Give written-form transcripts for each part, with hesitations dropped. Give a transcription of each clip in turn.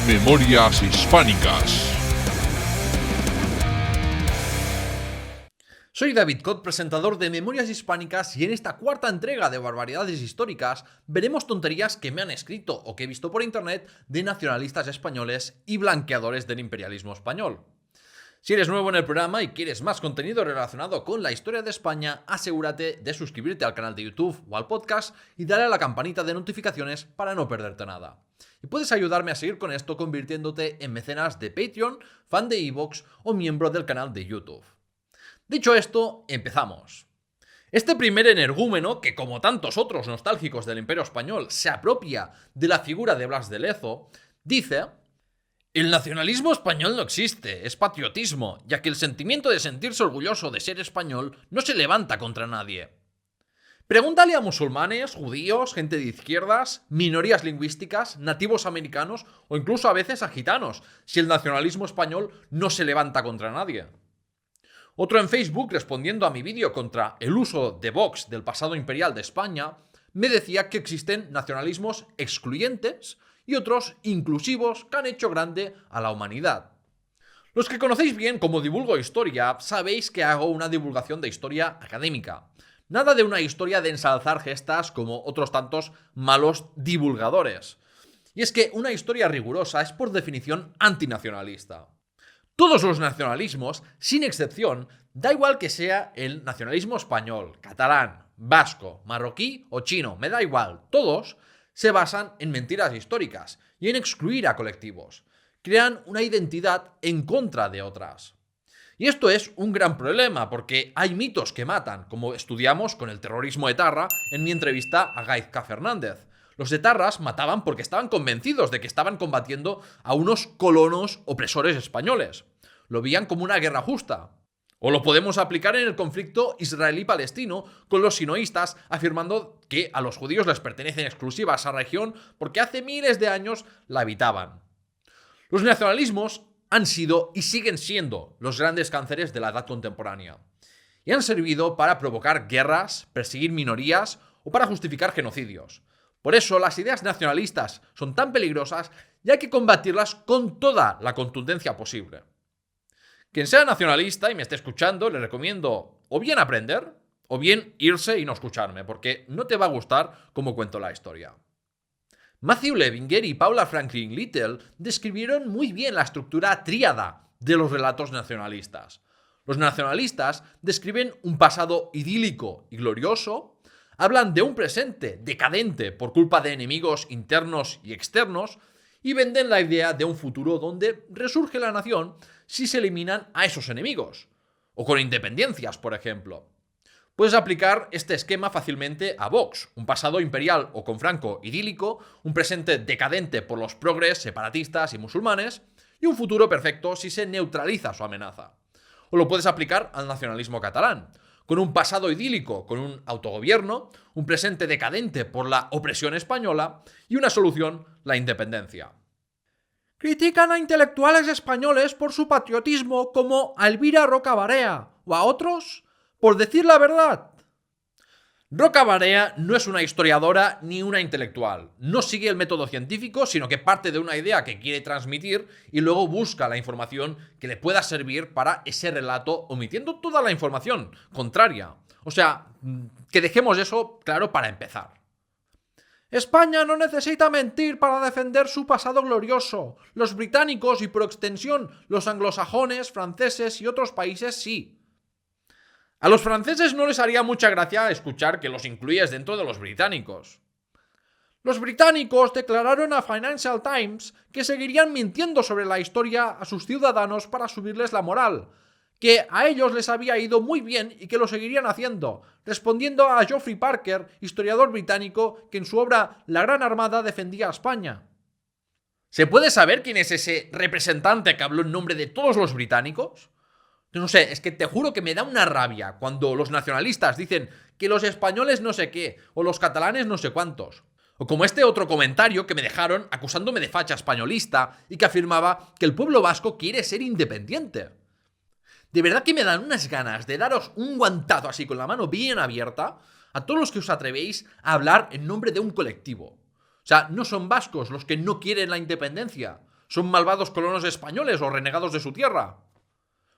Memorias Hispánicas. Soy David Cot, presentador de Memorias Hispánicas, y en esta cuarta entrega de Barbaridades Históricas veremos tonterías que me han escrito o que he visto por internet de nacionalistas españoles y blanqueadores del imperialismo español. Si eres nuevo en el programa y quieres más contenido relacionado con la historia de España, asegúrate de suscribirte al canal de YouTube o al podcast y darle a la campanita de notificaciones para no perderte nada. Y puedes ayudarme a seguir con esto convirtiéndote en mecenas de Patreon, fan de iVoox o miembro del canal de YouTube. Dicho esto, empezamos. Este primer energúmeno, que como tantos otros nostálgicos del Imperio Español se apropia de la figura de Blas de Lezo, dice: el nacionalismo español no existe, es patriotismo, ya que el sentimiento de sentirse orgulloso de ser español no se levanta contra nadie. Pregúntale a musulmanes, judíos, gente de izquierdas, minorías lingüísticas, nativos americanos o incluso a veces a gitanos, si el nacionalismo español no se levanta contra nadie. Otro en Facebook, respondiendo a mi vídeo contra el uso de Vox del pasado imperial de España, me decía que existen nacionalismos excluyentes y otros inclusivos que han hecho grande a la humanidad. Los que conocéis bien cómo divulgo historia, sabéis que hago una divulgación de historia académica. Nada de una historia de ensalzar gestas como otros tantos malos divulgadores. Y es que una historia rigurosa es por definición antinacionalista. Todos los nacionalismos, sin excepción, da igual que sea el nacionalismo español, catalán, vasco, marroquí o chino, me da igual, todos se basan en mentiras históricas y en excluir a colectivos. Crean una identidad en contra de otras. Y esto es un gran problema porque hay mitos que matan, como estudiamos con el terrorismo etarra en mi entrevista a Gaizka Fernández. Los etarras mataban porque estaban convencidos de que estaban combatiendo a unos colonos opresores españoles. Lo veían como una guerra justa. O lo podemos aplicar en el conflicto israelí-palestino con los sinoístas, afirmando que a los judíos les pertenece en exclusiva esa región porque hace miles de años la habitaban. Los nacionalismos han sido y siguen siendo los grandes cánceres de la edad contemporánea. Y han servido para provocar guerras, perseguir minorías o para justificar genocidios. Por eso las ideas nacionalistas son tan peligrosas y hay que combatirlas con toda la contundencia posible. Quien sea nacionalista y me esté escuchando, le recomiendo o bien aprender o bien irse y no escucharme, porque no te va a gustar cómo cuento la historia. Matthew Levinger y Paula Franklin Little describieron muy bien la estructura tríada de los relatos nacionalistas. Los nacionalistas describen un pasado idílico y glorioso, hablan de un presente decadente por culpa de enemigos internos y externos y venden la idea de un futuro donde resurge la nación si se eliminan a esos enemigos, o con independencias, por ejemplo. Puedes aplicar este esquema fácilmente a Vox, un pasado imperial o con Franco idílico, un presente decadente por los progres, separatistas y musulmanes, y un futuro perfecto si se neutraliza su amenaza. O lo puedes aplicar al nacionalismo catalán, con un pasado idílico, con un autogobierno, un presente decadente por la opresión española y una solución, la independencia. Critican a intelectuales españoles por su patriotismo como a Elvira Roca Barea o a otros por decir la verdad. Roca Barea no es una historiadora ni una intelectual. No sigue el método científico, sino que parte de una idea que quiere transmitir y luego busca la información que le pueda servir para ese relato, omitiendo toda la información contraria. O sea, que dejemos eso claro para empezar. España no necesita mentir para defender su pasado glorioso. Los británicos y por extensión los anglosajones, franceses y otros países sí. A los franceses no les haría mucha gracia escuchar que los incluyes dentro de los británicos. Los británicos declararon a Financial Times que seguirían mintiendo sobre la historia a sus ciudadanos para subirles la moral, que a ellos les había ido muy bien y que lo seguirían haciendo, respondiendo a Geoffrey Parker, historiador británico, que en su obra La Gran Armada defendía a España. ¿Se puede saber quién es ese representante que habló en nombre de todos los británicos? No sé, es que te juro que me da una rabia cuando los nacionalistas dicen que los españoles no sé qué, o los catalanes no sé cuántos. O como este otro comentario que me dejaron acusándome de facha españolista y que afirmaba que el pueblo vasco quiere ser independiente. De verdad que me dan unas ganas de daros un guantazo así con la mano bien abierta a todos los que os atrevéis a hablar en nombre de un colectivo. O sea, no son vascos los que no quieren la independencia. ¿Son malvados colonos españoles o renegados de su tierra?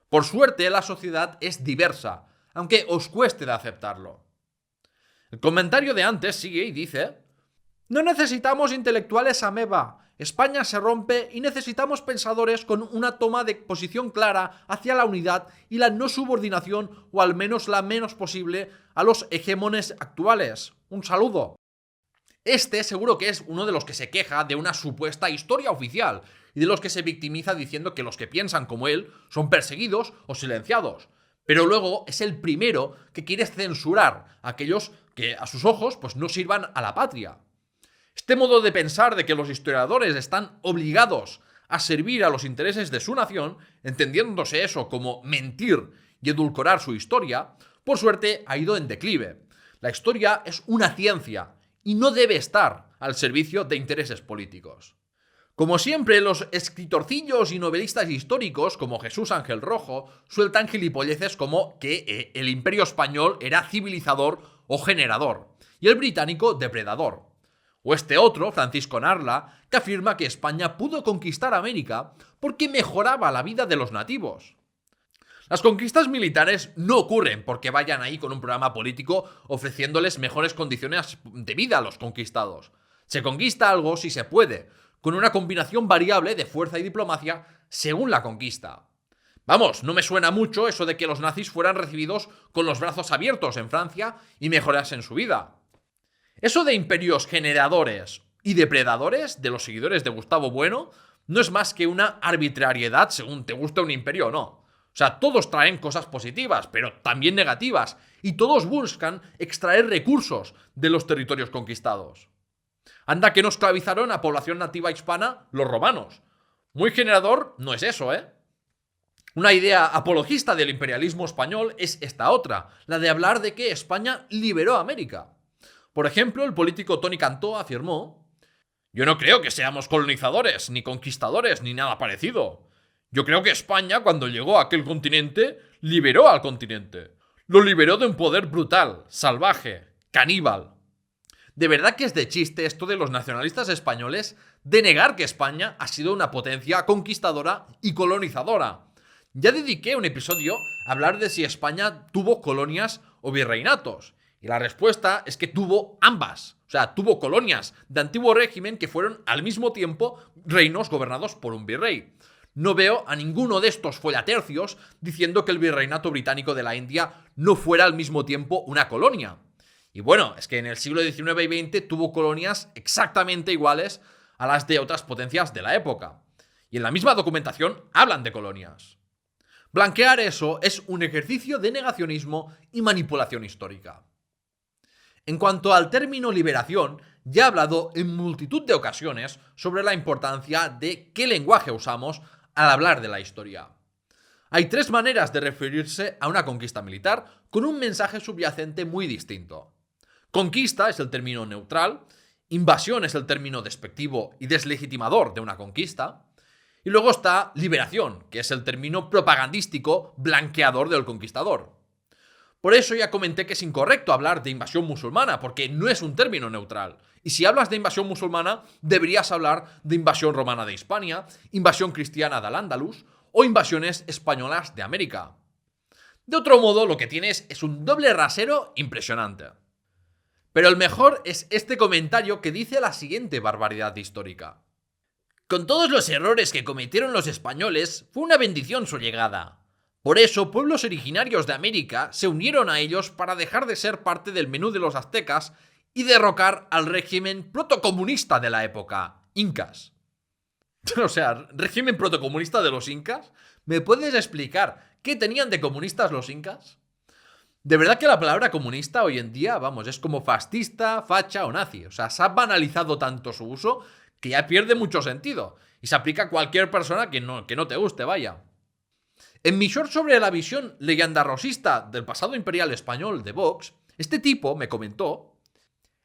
Por suerte, la sociedad es diversa, aunque os cueste de aceptarlo. El comentario de antes sigue y dice: no necesitamos intelectuales ameba. España se rompe y necesitamos pensadores con una toma de posición clara hacia la unidad y la no subordinación, o al menos la menos posible, a los hegemones actuales. Un saludo. Este seguro que es uno de los que se queja de una supuesta historia oficial y de los que se victimiza diciendo que los que piensan como él son perseguidos o silenciados. Pero luego es el primero que quiere censurar a aquellos que a sus ojos pues no sirvan a la patria. Este modo de pensar de que los historiadores están obligados a servir a los intereses de su nación, entendiéndose eso como mentir y edulcorar su historia, por suerte ha ido en declive. La historia es una ciencia y no debe estar al servicio de intereses políticos. Como siempre, los escritorcillos y novelistas históricos, como Jesús Ángel Rojo, sueltan gilipolleces como que el Imperio español era civilizador o generador, y el británico depredador. O este otro, Francisco Narla, que afirma que España pudo conquistar América porque mejoraba la vida de los nativos. Las conquistas militares no ocurren porque vayan ahí con un programa político ofreciéndoles mejores condiciones de vida a los conquistados. Se conquista algo si se puede, con una combinación variable de fuerza y diplomacia según la conquista. Vamos, no me suena mucho eso de que los nazis fueran recibidos con los brazos abiertos en Francia y mejorasen su vida. Eso de imperios generadores y depredadores de los seguidores de Gustavo Bueno no es más que una arbitrariedad según te gusta un imperio o no. O sea, todos traen cosas positivas, pero también negativas, y todos buscan extraer recursos de los territorios conquistados. Anda que no esclavizaron a población nativa hispana los romanos. Muy generador no es eso, ¿eh? Una idea apologista del imperialismo español es esta otra, la de hablar de que España liberó a América. Por ejemplo, el político Tony Cantó afirmó: yo no creo que seamos colonizadores, ni conquistadores, ni nada parecido. Yo creo que España, cuando llegó a aquel continente, liberó al continente. Lo liberó de un poder brutal, salvaje, caníbal. De verdad que es de chiste esto de los nacionalistas españoles de negar que España ha sido una potencia conquistadora y colonizadora. Ya dediqué un episodio a hablar de si España tuvo colonias o virreinatos. Y la respuesta es que tuvo ambas. O sea, tuvo colonias de antiguo régimen que fueron al mismo tiempo reinos gobernados por un virrey. No veo a ninguno de estos follatercios diciendo que el virreinato británico de la India no fuera al mismo tiempo una colonia. Y bueno, es que en el siglo XIX y XX tuvo colonias exactamente iguales a las de otras potencias de la época. Y en la misma documentación hablan de colonias. Blanquear eso es un ejercicio de negacionismo y manipulación histórica. En cuanto al término liberación, ya he hablado en multitud de ocasiones sobre la importancia de qué lenguaje usamos al hablar de la historia. Hay tres maneras de referirse a una conquista militar con un mensaje subyacente muy distinto. Conquista es el término neutral, invasión es el término despectivo y deslegitimador de una conquista, y luego está liberación, que es el término propagandístico blanqueador del conquistador. Por eso ya comenté que es incorrecto hablar de invasión musulmana, porque no es un término neutral. Y si hablas de invasión musulmana, deberías hablar de invasión romana de Hispania, invasión cristiana de Al-Ándalus o invasiones españolas de América. De otro modo, lo que tienes es un doble rasero impresionante. Pero el mejor es este comentario que dice la siguiente barbaridad histórica. Con todos los errores que cometieron los españoles, fue una bendición su llegada. Por eso, pueblos originarios de América se unieron a ellos para dejar de ser parte del menú de los aztecas y derrocar al régimen protocomunista de la época, incas. O sea, régimen protocomunista de los incas. ¿Me puedes explicar qué tenían de comunistas los incas? De verdad que la palabra comunista hoy en día, vamos, es como fascista, facha o nazi. O sea, se ha banalizado tanto su uso que ya pierde mucho sentido. Y se aplica a cualquier persona que no te guste, vaya. En mi short sobre la visión leyendarosista del pasado imperial español de Vox, este tipo me comentó: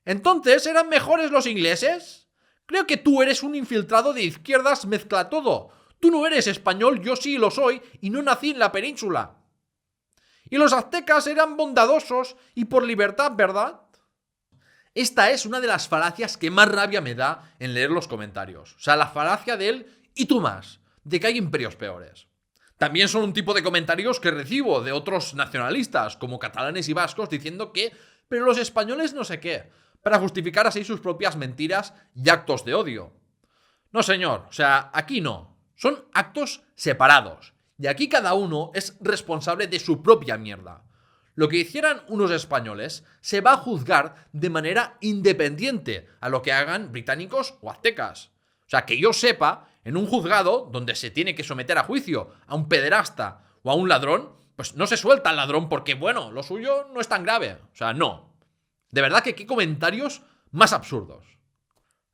¿entonces eran mejores los ingleses? Creo que tú eres un infiltrado de izquierdas mezcla todo. Tú no eres español, yo sí lo soy, y no nací en la península. Y los aztecas eran bondadosos y por libertad, ¿verdad? Esta es una de las falacias que más rabia me da en leer los comentarios. O sea, la falacia del y tú más, de que hay imperios peores. También son un tipo de comentarios que recibo de otros nacionalistas, como catalanes y vascos, diciendo que, pero los españoles no sé qué, para justificar así sus propias mentiras y actos de odio. No, señor, o sea, aquí no. Son actos separados. Y aquí cada uno es responsable de su propia mierda. Lo que hicieran unos españoles se va a juzgar de manera independiente a lo que hagan británicos o aztecas. O sea, que yo sepa, en un juzgado donde se tiene que someter a juicio a un pederasta o a un ladrón, pues no se suelta al ladrón porque, bueno, lo suyo no es tan grave. O sea, no. De verdad que qué comentarios más absurdos.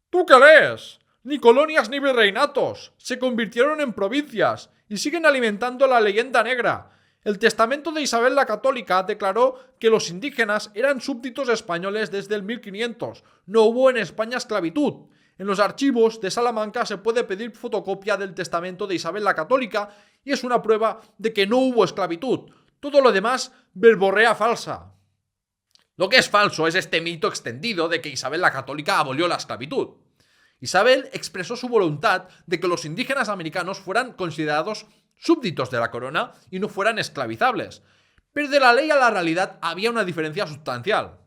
¿Tú qué lees? Ni colonias ni virreinatos. Se convirtieron en provincias y siguen alimentando la leyenda negra. El testamento de Isabel la Católica declaró que los indígenas eran súbditos españoles desde el 1500. No hubo en España esclavitud. En los archivos de Salamanca se puede pedir fotocopia del testamento de Isabel la Católica y es una prueba de que no hubo esclavitud. Todo lo demás, verborrea falsa. Lo que es falso es este mito extendido de que Isabel la Católica abolió la esclavitud. Isabel expresó su voluntad de que los indígenas americanos fueran considerados súbditos de la corona y no fueran esclavizables. Pero de la ley a la realidad había una diferencia sustancial.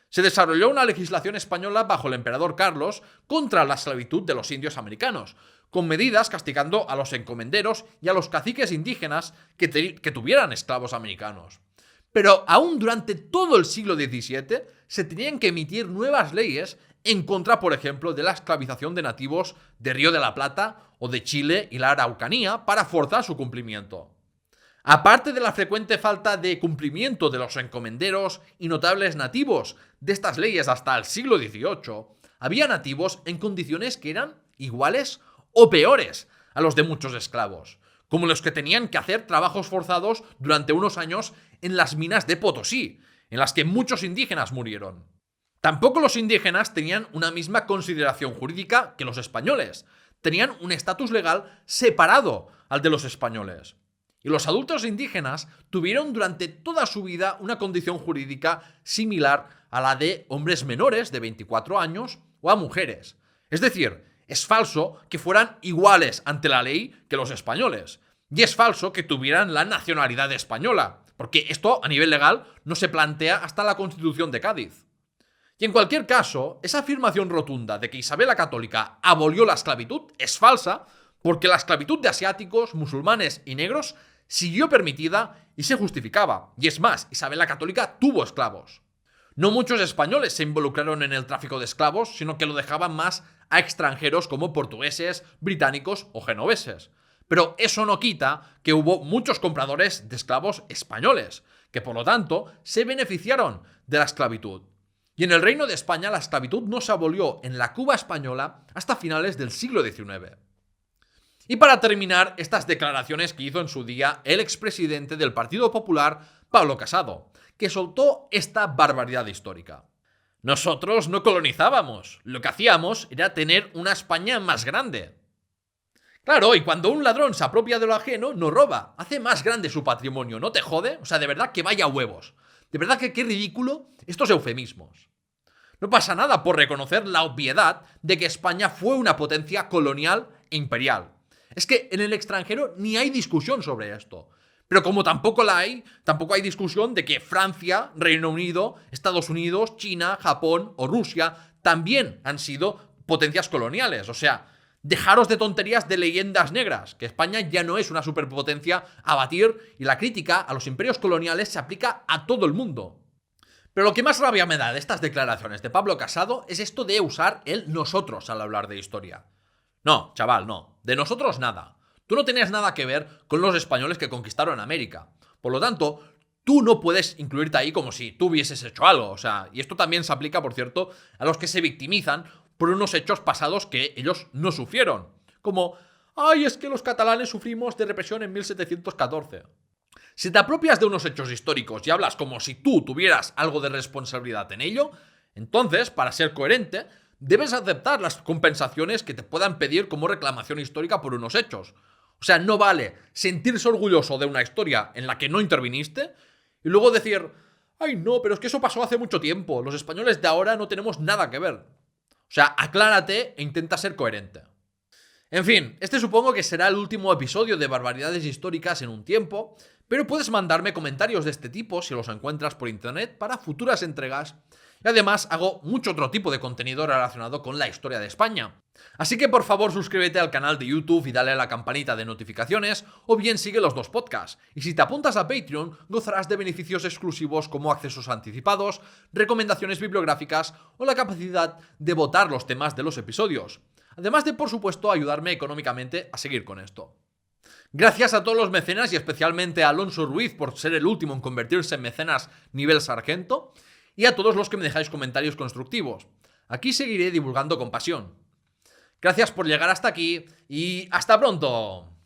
Se desarrolló una legislación española bajo el emperador Carlos contra la esclavitud de los indios americanos, con medidas castigando a los encomenderos y a los caciques indígenas que tuvieran esclavos americanos. Pero aún durante todo el siglo XVII se tenían que emitir nuevas leyes en contra, por ejemplo, de la esclavización de nativos de Río de la Plata o de Chile y la Araucanía para forzar su cumplimiento. Aparte de la frecuente falta de cumplimiento de los encomenderos y notables nativos de estas leyes hasta el siglo XVIII, había nativos en condiciones que eran iguales o peores a los de muchos esclavos, como los que tenían que hacer trabajos forzados durante unos años en las minas de Potosí, en las que muchos indígenas murieron. Tampoco los indígenas tenían una misma consideración jurídica que los españoles, tenían un estatus legal separado al de los españoles. Y los adultos indígenas tuvieron durante toda su vida una condición jurídica similar a la de hombres menores de 24 años o a mujeres. Es decir, es falso que fueran iguales ante la ley que los españoles. Y es falso que tuvieran la nacionalidad española, porque esto a nivel legal no se plantea hasta la Constitución de Cádiz. Y en cualquier caso, esa afirmación rotunda de que Isabel la Católica abolió la esclavitud es falsa, porque la esclavitud de asiáticos, musulmanes y negros siguió permitida y se justificaba. Y es más, Isabel la Católica tuvo esclavos. No muchos españoles se involucraron en el tráfico de esclavos, sino que lo dejaban más a extranjeros como portugueses, británicos o genoveses. Pero eso no quita que hubo muchos compradores de esclavos españoles, que por lo tanto se beneficiaron de la esclavitud. Y en el Reino de España la esclavitud no se abolió en la Cuba española hasta finales del siglo XIX. Y para terminar, estas declaraciones que hizo en su día el expresidente del Partido Popular, Pablo Casado, que soltó esta barbaridad histórica. Nosotros no colonizábamos, lo que hacíamos era tener una España más grande. Claro, y cuando un ladrón se apropia de lo ajeno, no roba, hace más grande su patrimonio, ¿no te jode? O sea, de verdad que vaya huevos. De verdad que qué ridículo estos eufemismos. No pasa nada por reconocer la obviedad de que España fue una potencia colonial e imperial. Es que en el extranjero ni hay discusión sobre esto. Pero como tampoco hay discusión de que Francia, Reino Unido, Estados Unidos, China, Japón o Rusia también han sido potencias coloniales. O sea, dejaros de tonterías de leyendas negras, que España ya no es una superpotencia a batir y la crítica a los imperios coloniales se aplica a todo el mundo. Pero lo que más rabia me da de estas declaraciones de Pablo Casado es esto de usar el nosotros al hablar de historia. No, chaval, no. De nosotros nada. Tú no tenías nada que ver con los españoles que conquistaron América. Por lo tanto, tú no puedes incluirte ahí como si tú hubieses hecho algo. O sea, y esto también se aplica, por cierto, a los que se victimizan por unos hechos pasados que ellos no sufrieron. Como, ay, es que los catalanes sufrimos de represión en 1714. Si te apropias de unos hechos históricos y hablas como si tú tuvieras algo de responsabilidad en ello, entonces, para ser coherente, debes aceptar las compensaciones que te puedan pedir como reclamación histórica por unos hechos. O sea, no vale sentirse orgulloso de una historia en la que no interviniste y luego decir, ay no, pero es que eso pasó hace mucho tiempo, los españoles de ahora no tenemos nada que ver. O sea, aclárate e intenta ser coherente. En fin, este supongo que será el último episodio de Barbaridades Históricas en un tiempo, pero puedes mandarme comentarios de este tipo si los encuentras por internet para futuras entregas. Y además hago mucho otro tipo de contenido relacionado con la historia de España. Así que por favor suscríbete al canal de YouTube y dale a la campanita de notificaciones, o bien sigue los dos podcasts. Y si te apuntas a Patreon, gozarás de beneficios exclusivos como accesos anticipados, recomendaciones bibliográficas o la capacidad de votar los temas de los episodios. Además de, por supuesto, ayudarme económicamente a seguir con esto. Gracias a todos los mecenas y especialmente a Alonso Ruiz por ser el último en convertirse en mecenas nivel sargento, y a todos los que me dejáis comentarios constructivos. Aquí seguiré divulgando con pasión. Gracias por llegar hasta aquí y ¡hasta pronto!